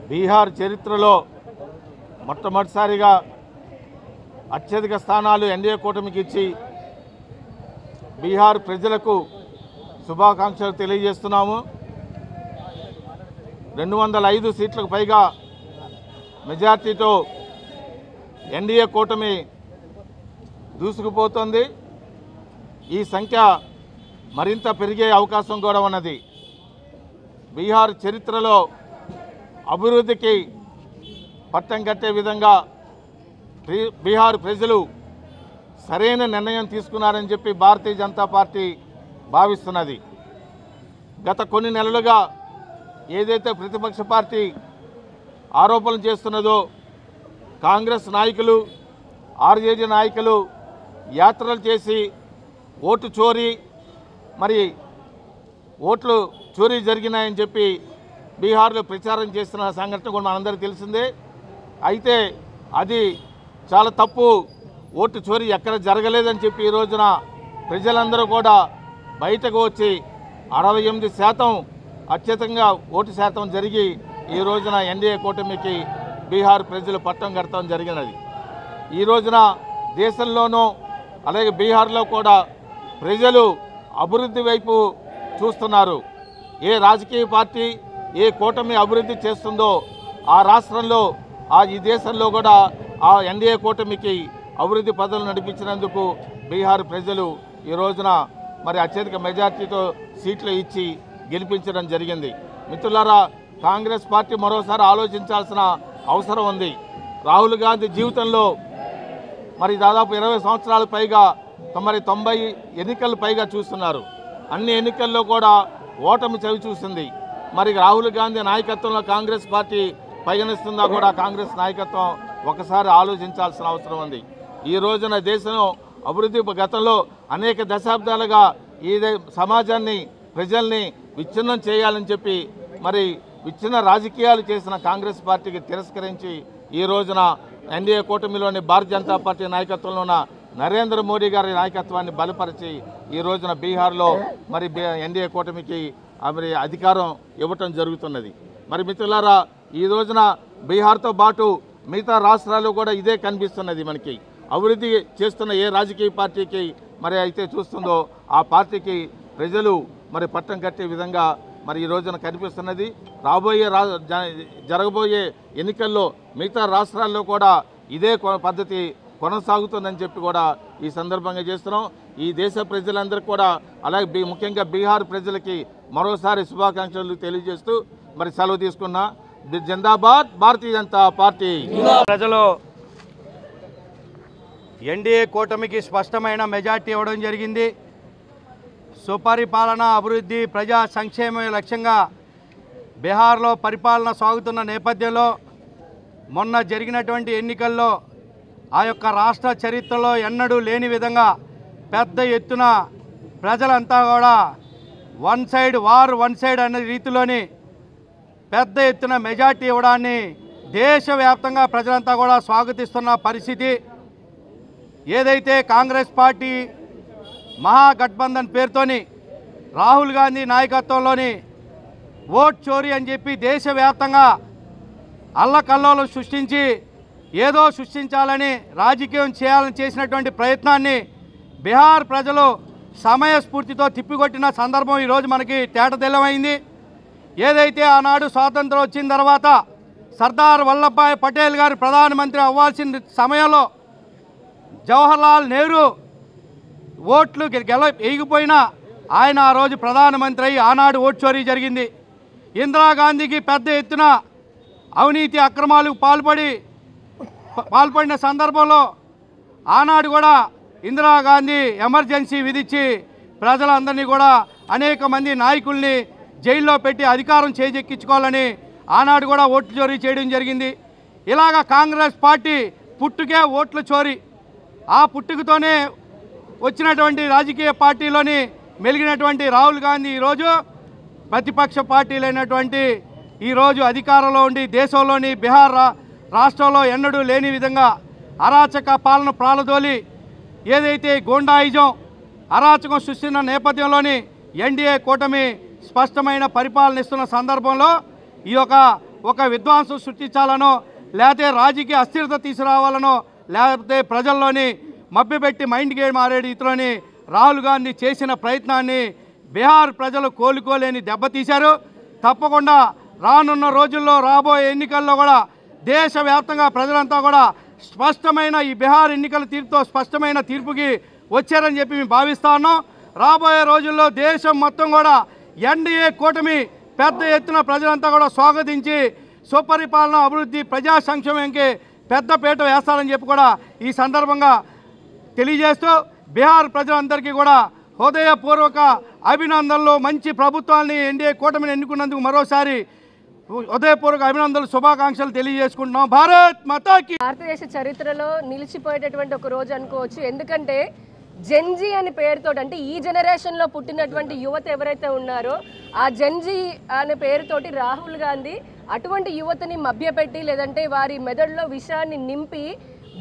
బీహార్ చరిత్రలో మొట్టమొదటిసారిగా అత్యధిక స్థానాలు ఎన్డీఏ కూటమికి ఇచ్చి బీహార్ ప్రజలకు శుభాకాంక్షలు తెలియజేస్తున్నాము. 205 సీట్లకు పైగా మెజార్టీతో ఎన్డీఏ కూటమి దూసుకుపోతుంది. ఈ సంఖ్య మరింత పెరిగే అవకాశం కూడా ఉన్నది. బీహార్ చరిత్రలో అభివృద్ధికి పట్టం కట్టే విధంగా బీహార్ ప్రజలు సరైన నిర్ణయం తీసుకున్నారని చెప్పి భారతీయ జనతా పార్టీ భావిస్తున్నది. గత కొన్ని నెలలుగా ఏదైతే ప్రతిపక్ష పార్టీ ఆరోపణలు చేస్తున్నదో, కాంగ్రెస్ నాయకులు, ఆర్జేడీ నాయకులు యాత్రలు చేసి ఓటు చోరీ, మరి ఓట్లు చోరీ జరిగినాయని చెప్పి బీహార్లో ప్రచారం చేస్తున్న సంఘటన కూడా మనందరికీ తెలిసిందే. అయితే అది చాలా తప్పు. ఓటు చోరీ ఎక్కడ జరగలేదని చెప్పి ఈ రోజున ప్రజలందరూ కూడా బయటకు వచ్చి 68% అత్యధికంగా ఓటు శాతం జరిగి ఈ రోజున ఎన్డీఏ కూటమికి బీహార్ ప్రజలు పట్టం కట్టడం జరిగినది. ఈ రోజున దేశంలోనూ అలాగే బీహార్లో కూడా ప్రజలు అభివృద్ధి వైపు చూస్తున్నారు. ఏ రాజకీయ పార్టీ ఏ కూటమి అభివృద్ధి చేస్తుందో ఆ రాష్ట్రంలో ఈ దేశంలో కూడా ఆ ఎన్డీఏ కూటమికి అభివృద్ధి పదవులు నడిపించినందుకు బీహార్ ప్రజలు ఈ రోజున మరి అత్యధిక మెజార్టీతో సీట్లు ఇచ్చి గెలిపించడం జరిగింది. మిత్రులారా, కాంగ్రెస్ పార్టీ మరోసారి ఆలోచించాల్సిన అవసరం ఉంది. రాహుల్ గాంధీ జీవితంలో మరి దాదాపు 20 సంవత్సరాల పైగా 90 ఎన్నికలు పైగా చూస్తున్నారు. అన్ని ఎన్నికల్లో కూడా ఓటమి చవి చూసింది. మరి రాహుల్ గాంధీ నాయకత్వంలో కాంగ్రెస్ పార్టీ పయనిస్తుందా కూడా కాంగ్రెస్ నాయకత్వం ఒకసారి ఆలోచించాల్సిన అవసరం ఉంది. ఈ రోజున దేశం అభివృద్ధి గతంలో అనేక దశాబ్దాలుగా ఈ సమాజాన్ని ప్రజల్ని విచ్ఛిన్నం చేయాలని చెప్పి మరి విచ్ఛిన్న రాజకీయాలు చేసిన కాంగ్రెస్ పార్టీకి తిరస్కరించి ఈ రోజున ఎన్డీఏ కూటమిలోని భారతీయ జనతా పార్టీ నాయకత్వంలో ఉన్న నరేంద్ర మోడీ గారి నాయకత్వాన్ని బలపరిచి ఈ రోజున బీహార్లో మరి ఎన్డీఏ కూటమికి మరి అధికారం ఇవ్వటం జరుగుతున్నది. మరి మిత్రులారా, ఈ రోజున బీహార్తో పాటు మిగతా రాష్ట్రాల్లో కూడా ఇదే కనిపిస్తున్నది. మనకి అభివృద్ధి చేస్తున్న ఏ రాజకీయ పార్టీకి మరి అయితే చూస్తుందో ఆ పార్టీకి ప్రజలు మరి పట్టం కట్టే విధంగా మరి ఈ రోజున కనిపిస్తున్నది. జరగబోయే ఎన్నికల్లో మిగతా రాష్ట్రాల్లో కూడా ఇదే పద్ధతి కొనసాగుతుందని చెప్పి కూడా ఈ సందర్భంగా చేస్తున్నాం. ఈ దేశ ప్రజలందరికీ కూడా అలాగే ముఖ్యంగా బీహార్ ప్రజలకి మరోసారి శుభాకాంక్షలు తెలియజేస్తూ మరి సెలవు తీసుకున్నా. జిందాబాద్ భారతీయ జనతా పార్టీ. ప్రజలు ఎన్డీఏ కూటమికి స్పష్టమైన మెజార్టీ ఇవ్వడం జరిగింది. సుపరిపాలన, అభివృద్ధి, ప్రజా సంక్షేమ లక్ష్యంగా బీహార్లో పరిపాలన సాగుతున్న నేపథ్యంలో మొన్న జరిగినటువంటి ఎన్నికల్లో ఆ యొక్క రాష్ట్ర చరిత్రలో ఎన్నడూ లేని విధంగా పెద్ద ఎత్తున ప్రజలంతా కూడా వన్ సైడ్ అనే రీతిలోని పెద్ద ఎత్తున మెజార్టీ ఇవ్వడాన్ని దేశవ్యాప్తంగా ప్రజలంతా కూడా స్వాగతిస్తున్న పరిస్థితి. ఏదైతే కాంగ్రెస్ పార్టీ మహాగఠబంధన్ పేరుతోని రాహుల్ గాంధీ నాయకత్వంలోని ఓట్ చోరీ అని చెప్పి దేశవ్యాప్తంగా అల్లకల్లోలం సృష్టించి ఏదో సృష్టించాలని రాజకీయం చేయాలని చేసినటువంటి ప్రయత్నాన్ని బీహార్ ప్రజలు సమయస్ఫూర్తితో తిప్పికొట్టిన సందర్భం ఈరోజు మనకి తేటతెల్లమైంది. ఏదైతే ఆనాడు స్వాతంత్రం వచ్చిన తర్వాత సర్దార్ వల్లభాయ్ పటేల్ గారు ప్రధానమంత్రి అవ్వాల్సిన సమయంలో జవహర్లాల్ నెహ్రూ ఓట్లు వేయకపోయినా ఆయన ఆ రోజు ప్రధానమంత్రి అయ్యి ఆనాడు ఓటు చోరీ జరిగింది. ఇందిరాగాంధీకి పెద్ద ఎత్తున అవినీతి అక్రమాలకు పాల్పడిన సందర్భంలో ఆనాడు కూడా ఇందిరాగాంధీ ఎమర్జెన్సీ విధించి ప్రజలందరినీ కూడా అనేక మంది నాయకుల్ని జైల్లో పెట్టి అధికారం చేజెక్కించుకోవాలని ఆనాడు కూడా ఓట్లు చోరీ చేయడం జరిగింది. ఇలాగ కాంగ్రెస్ పార్టీ పుట్టుకే ఓట్ల చోరీ, ఆ పుట్టుకతోనే వచ్చినటువంటి రాజకీయ పార్టీలోని మెలిగినటువంటి రాహుల్ గాంధీ ఈరోజు ప్రతిపక్ష పార్టీలైనటువంటి ఈరోజు అధికారంలో ఉండి దేశంలోని బీహార్ రాష్ట్రంలో ఎన్నడూ లేని విధంగా అరాచక పాలన ప్రాలదోలి ఏదైతే గోండాయిజం అరాచకం సృష్టించిన నేపథ్యంలోని ఎన్డీఏ కూటమి స్పష్టమైన పరిపాలన ఇస్తున్న సందర్భంలో ఈ యొక్క ఒక విధ్వంసం సృష్టించాలనో లేకపోతే రాజకీయ అస్థిరత తీసుకురావాలనో లేకపోతే ప్రజల్లోని మభ్యపెట్టి మైండ్ గేమ్ ఆడే రీతిలోని రాహుల్ గాంధీ చేసిన ప్రయత్నాన్ని బీహార్ ప్రజలు కోలుకోలేని దెబ్బతీశారు. తప్పకుండా రానున్న రోజుల్లో రాబోయే ఎన్నికల్లో కూడా దేశవ్యాప్తంగా ప్రజలంతా కూడా స్పష్టమైన ఈ బీహార్ ఎన్నికల తీర్పుతో స్పష్టమైన తీర్పుకి వచ్చారని చెప్పి మేము భావిస్తా ఉన్నాం. రాబోయే రోజుల్లో దేశం మొత్తం కూడా ఎన్డీఏ కూటమి పెద్ద ఎత్తున ప్రజలంతా కూడా స్వాగతించి సుపరిపాలన అభివృద్ధి ప్రజా సంక్షేమంకి పెద్దపీట వేస్తారని చెప్పి కూడా ఈ సందర్భంగా తెలియజేస్తూ బీహార్ ప్రజలందరికీ కూడా హృదయపూర్వక అభినందనలు. మంచి ప్రభుత్వాన్ని ఎన్డీఏ కూటమిని ఎన్నుకున్నందుకు మరోసారి హృదయపూర్వక అభినందనలు శుభాకాంక్షలు తెలియజేసుకుంటున్నాం. భారత్ మాతాకి. భారతదేశ చరిత్రలో నిలిచిపోయేటటువంటి ఒక రోజు అనుకోవచ్చు. ఎందుకంటే జెన్జీ అనే పేరుతో, అంటే ఈ జనరేషన్లో పుట్టినటువంటి యువత ఎవరైతే ఉన్నారో ఆ జెన్జీ అనే పేరుతోటి రాహుల్ గాంధీ అటువంటి యువతని మభ్యపెట్టి లేదంటే వారి మెదడులో విషయాన్ని నింపి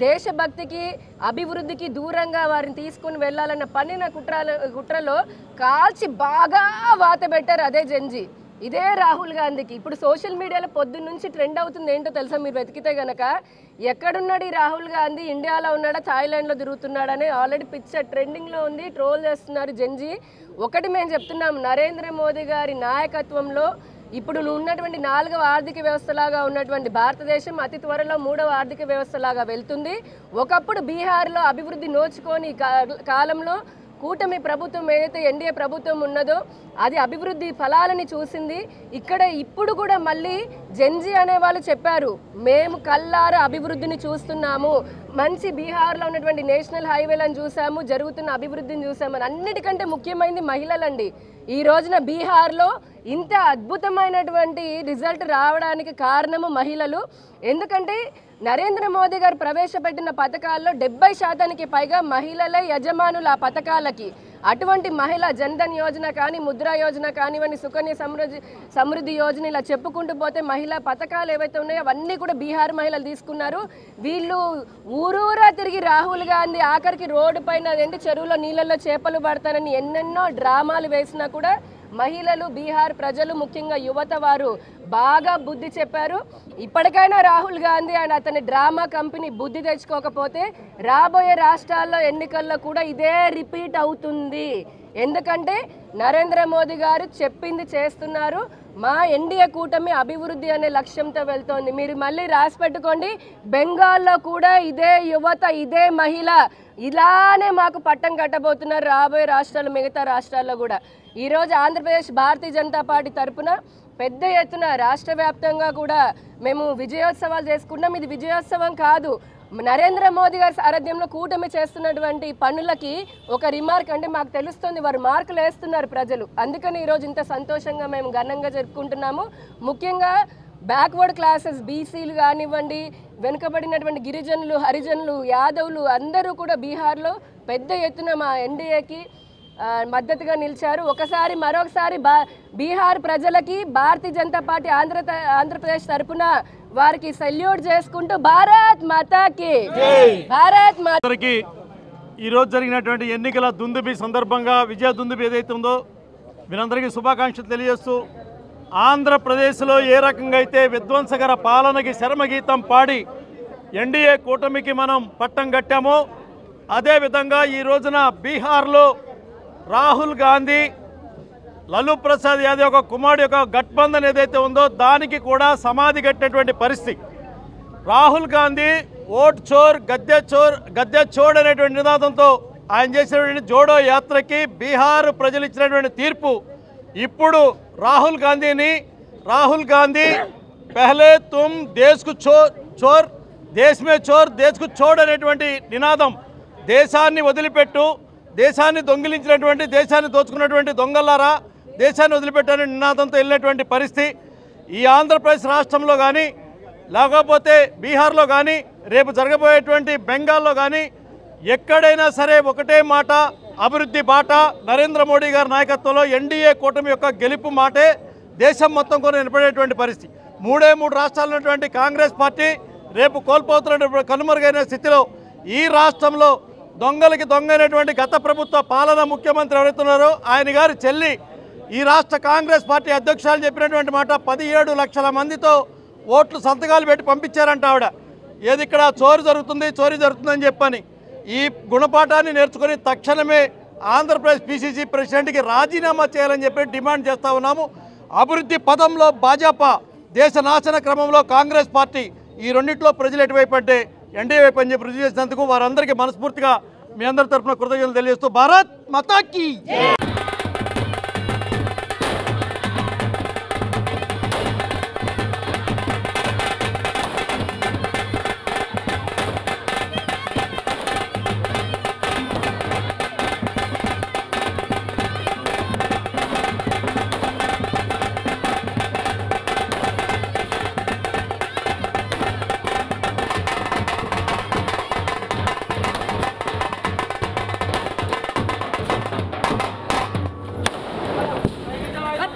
దేశభక్తికి అభివృద్ధికి దూరంగా వారిని తీసుకుని వెళ్ళాలన్న పన్నిన కుట్రలో కాల్చి బాగా వాత పెట్టారు అదే జెన్జీ. ఇదే రాహుల్ గాంధీకి ఇప్పుడు సోషల్ మీడియాలో పొద్దున్న నుంచి ట్రెండ్ అవుతుంది ఏంటో తెలుసా? మీరు వెతికితే గనక ఎక్కడున్నాడు ఈ రాహుల్ గాంధీ, ఇండియాలో ఉన్నాడా థాయిలాండ్లో తిరుగుతున్నాడని ఆల్రెడీ పిక్చర్ ట్రెండింగ్లో ఉంది, ట్రోల్ చేస్తున్నారు జెన్జీ. ఒకటి మేము చెప్తున్నాం, నరేంద్ర మోదీ గారి నాయకత్వంలో ఇప్పుడు ఉన్నటువంటి 4వ ఆర్థిక వ్యవస్థలాగా ఉన్నటువంటి భారతదేశం అతి త్వరలో 3వ ఆర్థిక వ్యవస్థలాగా వెళ్తుంది. ఒకప్పుడు బీహార్లో అభివృద్ధి నోచుకొని కాలంలో కూటమి ప్రభుత్వం ఏదైతే ఎన్డీఏ ప్రభుత్వం ఉన్నదో అది అభివృద్ధి ఫలాలని చూసింది. ఇక్కడ ఇప్పుడు కూడా మళ్ళీ జెన్జీ అనే వాళ్ళు చెప్పారు, మేము కల్లార అభివృద్ధిని చూస్తున్నాము, మంచి బీహార్లో ఉన్నటువంటి నేషనల్ హైవేలను చూసాము, జరుగుతున్న అభివృద్ధిని చూసామని. అన్నిటికంటే ముఖ్యమైనది మహిళలండి. ఈ రోజున బీహార్లో ఇంత అద్భుతమైనటువంటి రిజల్ట్ రావడానికి కారణము మహిళలు. ఎందుకంటే నరేంద్ర మోదీ గారు ప్రవేశపెట్టిన పథకాల్లో 70% పైగా మహిళలే యజమానులు ఆ పథకాలకి. అటువంటి మహిళ జన్ధన్ యోజన కానీ, ముద్రా యోజన కానివ్వండి, సుకన్య సమృద్ధి యోజన, ఇలా చెప్పుకుంటూ పోతే మహిళా పథకాలు ఏవైతే ఉన్నాయో అవన్నీ కూడా బీహార్ మహిళలు తీసుకున్నారు. వీళ్ళు ఊరూరా తిరిగి రాహుల్ గాంధీ ఆఖరికి రోడ్డు పైన ఎండి చెరువులో నీళ్ళల్లో చేపలు పడతారని ఎన్నెన్నో డ్రామాలు వేసినా కూడా మహిళలు, బీహార్ ప్రజలు, ముఖ్యంగా యువత వారు బాగా బుద్ధి చెప్పారు. ఇప్పటికైనా రాహుల్ గాంధీ అండ్ అతని డ్రామా కంపెనీ బుద్ధి తెచ్చుకోకపోతే రాబోయే రాష్ట్రాల్లో ఎన్నికల్లో కూడా ఇదే రిపీట్ అవుతుంది. ఎందుకంటే నరేంద్ర మోదీ గారు చెప్పింది చేస్తున్నారు. మా ఎన్డీఏ కూటమి అభివృద్ధి అనే లక్ష్యంతో వెళ్తోంది. మీరు మళ్ళీ రాసి పెట్టుకోండి, బెంగాల్లో కూడా ఇదే యువత, ఇదే మహిళ ఇలానే మాకు పట్టం కట్టబోతున్నారు రాబోయే రాష్ట్రాలు, మిగతా రాష్ట్రాల్లో కూడా. ఈరోజు ఆంధ్రప్రదేశ్ భారతీయ జనతా పార్టీ తరఫున పెద్ద ఎత్తున రాష్ట్ర వ్యాప్తంగా కూడా మేము విజయోత్సవాలు చేసుకుంటాం. ఇది విజయోత్సవం కాదు, నరేంద్ర మోదీ గారి సారథ్యంలో కూటమి చేస్తున్నటువంటి పనులకి ఒక రిమార్క్. అంటే మాకు తెలుస్తుంది వారు మార్కులు వేస్తున్నారు ప్రజలు, అందుకని ఈరోజు ఇంత సంతోషంగా మేము ఘనంగా జరుపుకుంటున్నాము. ముఖ్యంగా బ్యాక్వర్డ్ క్లాసెస్, బీసీలు కానివ్వండి, వెనుకబడినటువంటి గిరిజనులు, హరిజనులు, యాదవులు అందరూ కూడా బీహార్లో పెద్ద ఎత్తున మా ఎన్డీఏకి మద్దతుగా నిలిచారు. మరొకసారి బీహార్ ప్రజలకి భారతీయ జనతా పార్టీ ఆంధ్రప్రదేశ్ తరఫున వారికి సెల్యూట్ చేసుకుంటూ భారత్ మాతాకి, భారత్ మాతాకి. ఈరోజు జరిగినటువంటి ఎన్నికల దుందుబి సందర్భంగా, విజయ దుందుబి ఏదైతే ఉందో వీరందరికీ శుభాకాంక్షలు తెలియజేస్తూ, ఆంధ్రప్రదేశ్లో ఏ రకంగా అయితే విధ్వంసకర పాలనకి శరమగీతం పాడి ఎన్డీఏ కూటమికి మనం పట్టం కట్టామో అదేవిధంగా ఈ రోజున బీహార్లో రాహుల్ గాంధీ, లలూ ప్రసాద్ యాదవ్ యొక్క కుమారుడు యొక్క గఠబంధన్ ఏదైతే ఉందో దానికి కూడా సమాధి కట్టినటువంటి పరిస్థితి. రాహుల్ గాంధీ ఓట్ చోర్ గద్దె చోర్ అనేటువంటి నినాదంతో ఆయన చేసినటువంటి జోడో యాత్రకి బీహార్ ప్రజలు ఇచ్చినటువంటి తీర్పు ఇప్పుడు రాహుల్ గాంధీ పెహలే తుమ్ దేశ్కు చోర్ దేశ్ మే చోర్ దేశ్కు చోడ్ అనేటువంటి నినాదం, దేశాన్ని వదిలిపెట్టు, దేశాన్ని దొంగిలించినటువంటి, దేశాన్ని దోచుకున్నటువంటి దొంగలారా దేశాన్ని వదిలిపెట్టాలని నినాదంతో వెళ్ళినటువంటి పరిస్థితి. ఈ ఆంధ్రప్రదేశ్ రాష్ట్రంలో కానీ లేకపోతే బీహార్లో కానీ రేపు జరగబోయేటువంటి బెంగాల్లో కానీ ఎక్కడైనా సరే ఒకటే మాట, అభివృద్ధి బాట. నరేంద్ర మోడీ గారి నాయకత్వంలో ఎన్డీఏ కూటమి యొక్క గెలుపు మాటే దేశం మొత్తం కూడా నిలబడేటువంటి పరిస్థితి. 3 రాష్ట్రాలు ఉన్నటువంటి కాంగ్రెస్ పార్టీ రేపు కోల్పోతున్నటువంటి కనుమరుగైన స్థితిలో ఈ రాష్ట్రంలో దొంగలకి దొంగైనటువంటి గత ప్రభుత్వ పాలన ముఖ్యమంత్రి ఎవరైతున్నారో ఆయన గారి చెల్లి ఈ రాష్ట్ర కాంగ్రెస్ పార్టీ అధ్యక్షులు చెప్పినటువంటి మాట 17 లక్షల మందితో ఓట్లు సంతకాలు పెట్టి పంపించారంట ఆవిడ. ఏది ఇక్కడ చోరీ జరుగుతుందని చెప్పని ఈ గుణపాఠాన్ని నేర్చుకొని తక్షణమే ఆంధ్రప్రదేశ్ పిసిసి ప్రెసిడెంట్కి రాజీనామా చేయాలని చెప్పి డిమాండ్ చేస్తూ ఉన్నాము. అభివృద్ధి పదంలో భాజపా, దేశ నాశన క్రమంలో కాంగ్రెస్ పార్టీ, ఈ రెండింటిలో ప్రజలు ఎటువైపు అంటే ఎన్డీఏ వైపు అని చెప్పి రుజువు చేసినందుకు వారందరికీ మనస్ఫూర్తిగా మీ అందరి తరఫున కృతజ్ఞతలు తెలియజేస్తూ భారత్ మాతా కీ.